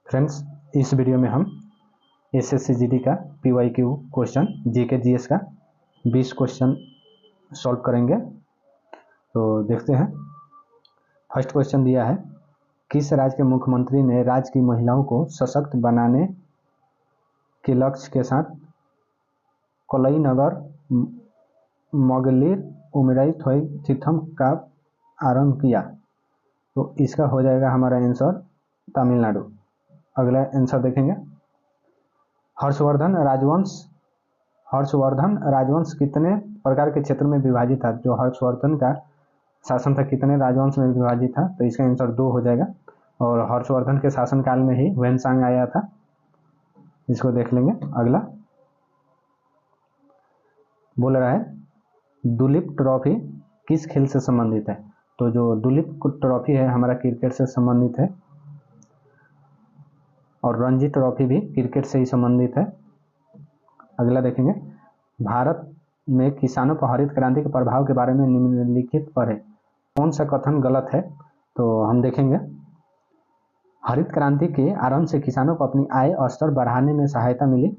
Friends, इस video में हम एसएससी जीडी का पीवाईक्यू क्वेश्चन जीके जीएस का 20 क्वेश्चन सॉल्व करेंगे। तो देखते हैं। फर्स्ट क्वेश्चन दिया है, किस राज्य के मुख्यमंत्री ने राज्य की महिलाओं को सशक्त बनाने के लक्ष्य के साथ कोलई नगर मोगलीर उमराई थोई थिथम का आरंभ किया? तो इसका हो जाएगा हमारा आंसर तमिलनाडु। अगला आंसर देखेंगे, हर्षवर्धन राजवंश कितने प्रकार के क्षेत्र में विभाजित था? जो हर्षवर्धन का शासन था कितने राजवंश में विभाजित था? तो इसका आंसर 2 हो जाएगा। और हर्षवर्धन के शासनकाल में ही ह्वेनसांग आया था। इसको देख लेंगे। अगला बोल रहा है, दुलीप ट्रॉफी किस खेल से संबंधित है? तो जो दुलीप ट्रॉफी है हमारा क्रिकेट से संबंधित है, और रणजी ट्रॉफी भी क्रिकेट से ही संबंधित है। अगला देखेंगे, भारत में किसानों पर हरित क्रांति के प्रभाव के बारे में निम्नलिखित पर है, कौन सा कथन गलत है? तो हम देखेंगे, हरित क्रांति के आरंभ से किसानों को अपनी आय स्तर बढ़ाने में सहायता मिली,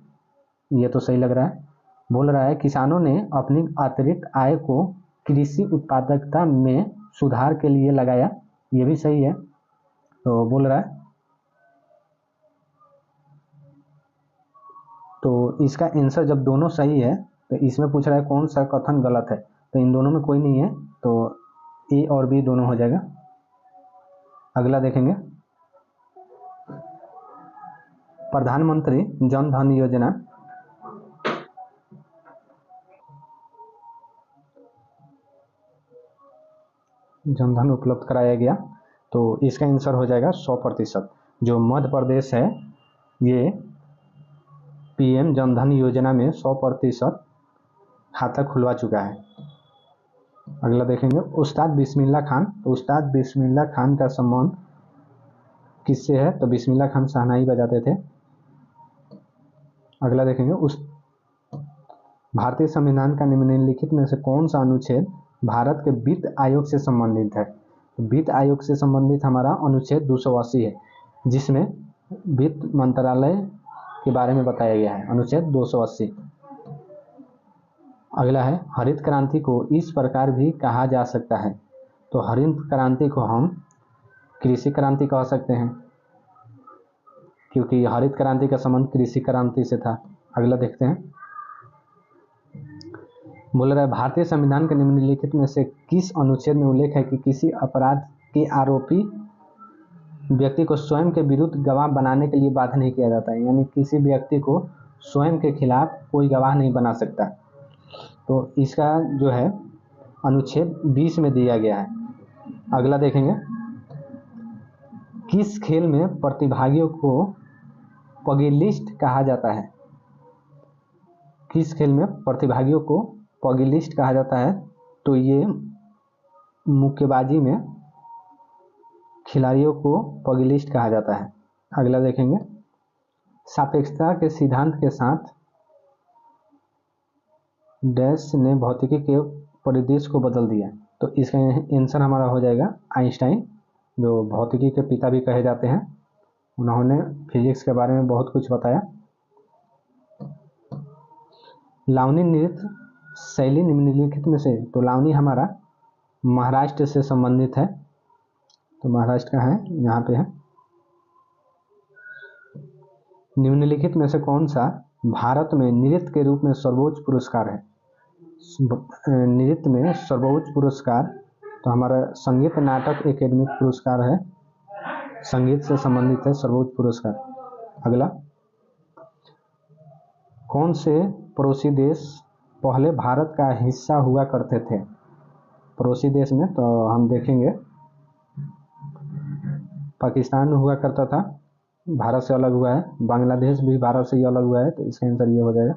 ये तो सही लग रहा है। बोल रहा है, किसानों ने अपनी अतिरिक्त आय को कृषि उत्पादकता में सुधार के लिए लगाया, ये भी सही है। तो बोल रहा है, तो इसका आंसर जब दोनों सही है तो इसमें पूछ रहा है कौन सा कथन गलत है, तो इन दोनों में कोई नहीं है, तो ए और बी दोनों हो जाएगा। अगला देखेंगे, प्रधानमंत्री जन धन योजना जनधन उपलब्ध कराया गया, तो इसका आंसर हो जाएगा 100%। जो मध्य प्रदेश है ये पीएम जनधन योजना में 100% खाता खुलवा चुका है। अगला देखेंगे, उस्ताद बिस्मिल्लाह खान। तो उस्ताद बिस्मिल्लाह खान का संबंध किससे है? तो बिस्मिल्लाह खान शहनाई बजाते थे। अगला देखेंगे, उस भारतीय संविधान का निम्नलिखित में से कौन सा अनुच्छेद भारत के वित्त आयोग से संबंधित है? वित्त आयोग से संबंधित हमारा अनुच्छेद 280 है, जिसमें वित्त मंत्रालय के बारे में बताया गया है, अनुच्छेद 280। अगला है, हरित क्रांति को इस प्रकार भी कहा जा सकता है। तो हरित क्रांति को हम कृषि क्रांति कह सकते हैं, क्योंकि हरित क्रांति का संबंध कृषि क्रांति से था। अगला देखते हैं, बोल रहा है, भारतीय संविधान के निम्नलिखित में से किस अनुच्छेद में उल्लेख है कि किसी अपराध के आरोपी व्यक्ति को स्वयं के विरुद्ध गवाह बनाने के लिए बाध्य नहीं किया जाता है? यानी किसी व्यक्ति को स्वयं के खिलाफ कोई गवाह नहीं बना सकता। तो इसका जो है अनुच्छेद 20 में दिया गया है। अगला देखेंगे, किस खेल में प्रतिभागियों को पगिलिस्ट कहा जाता है? किस खेल में प्रतिभागियों को पगिलिस्ट कहा जाता है? तो ये मुक्केबाजी में खिलाड़ियों को पगिलिस्ट कहा जाता है। अगला देखेंगे, सापेक्षता के सिद्धांत के साथ डैश ने भौतिकी के परिदृश्य को बदल दिया। तो इसका आंसर हमारा हो जाएगा आइंस्टाइन, जो भौतिकी के पिता भी कहे जाते हैं। उन्होंने फिजिक्स के बारे में बहुत कुछ बताया। लावनी नृत्य शैली निम्नलिखित में से, तो लावनी हमारा महाराष्ट्र से संबंधित है। तो महाराष्ट्र का है, यहाँ पे है। निम्नलिखित में से कौन सा भारत में नृत्य के रूप में सर्वोच्च पुरस्कार है? नृत्य में सर्वोच्च पुरस्कार तो हमारा संगीत नाटक एकेडमी पुरस्कार है, संगीत से संबंधित है सर्वोच्च पुरस्कार। अगला, कौन से पड़ोसी देश पहले भारत का हिस्सा हुआ करते थे? पड़ोसी देश में तो हम देखेंगे, पाकिस्तान हुआ करता था, भारत से अलग हुआ है। बांग्लादेश भी भारत से ही अलग हुआ है, तो इसका आंसर ये हो जाएगा।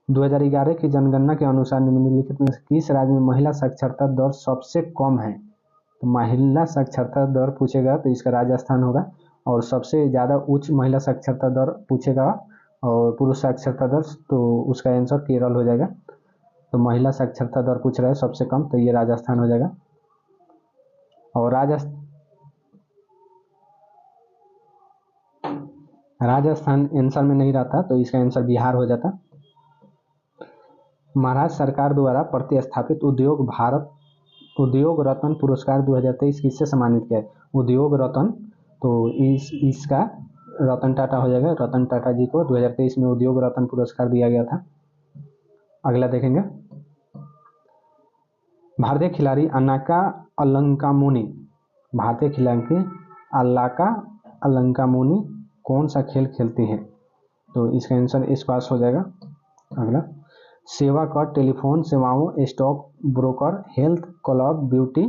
2011 की जनगणना के अनुसार निम्नलिखित में से किस राज्य में महिला साक्षरता दर सबसे कम है? तो महिला साक्षरता दर पूछेगा तो इसका राजस्थान होगा, और सबसे ज़्यादा उच्च महिला साक्षरता दर पूछेगा और पुरुष साक्षरता दर, तो उसका आंसर केरल हो जाएगा। तो महिला साक्षरता दर पूछ रहा है सबसे कम, तो ये राजस्थान हो जाएगा। और राजस्थान आंसर में नहीं रहता तो इसका आंसर बिहार हो जाता। महाराष्ट्र सरकार द्वारा प्रतिस्थापित उद्योग रत्न पुरस्कार 2023 किससे सम्मानित किया है? उद्योग रत्न, तो इसका रतन टाटा हो जाएगा। रतन टाटा जी को 2023 में उद्योग रत्न पुरस्कार दिया गया था। अगला देखेंगे, भारतीय खिलाड़ी अनाका अलंकामुनी, भारतीय खिलाड़ी अलाका अलंकामुनी कौन सा खेल खेलती है? तो इसका आंसर स्क्वाश हो जाएगा। अगला, सेवा कर, टेलीफोन सेवाओं, stock broker, health club, beauty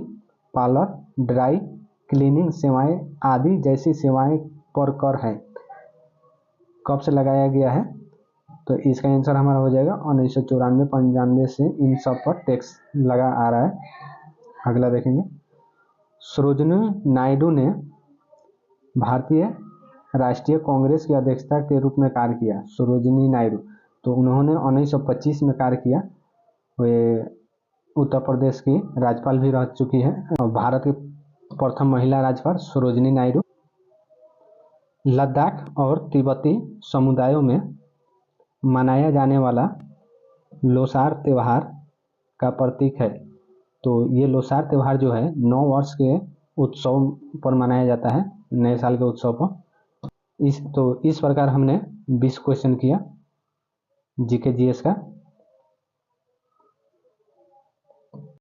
parlour, dry cleaning सेवाएं आदि जैसी सेवाएं पर कर है, कब से लगाया गया है? तो इसका आंसर हमारा हो जाएगा 1994-95 से इन सब पर टैक्स लगा आ रहा है। अगला देखेंगे, सरोजिनी नायडू ने भारतीय राष्ट्रीय कांग्रेस की अध्यक्षता के रूप में कार्य किया। सरोजिनी नायडू, तो उन्होंने 1925 में कार्य किया। वे उत्तर प्रदेश की राज्यपाल भी रह चुकी है और भारत की प्रथम महिला राज्यपाल सरोजिनी नायडू। लद्दाख और तिब्बती समुदायों में मनाया जाने वाला लोसार त्यौहार का प्रतीक है। तो ये लोसार त्यौहार जो है 9 वर्ष के उत्सव पर मनाया जाता है, नए साल के उत्सव पर। इस प्रकार हमने 20 क्वेश्चन किया जीके जीएस का।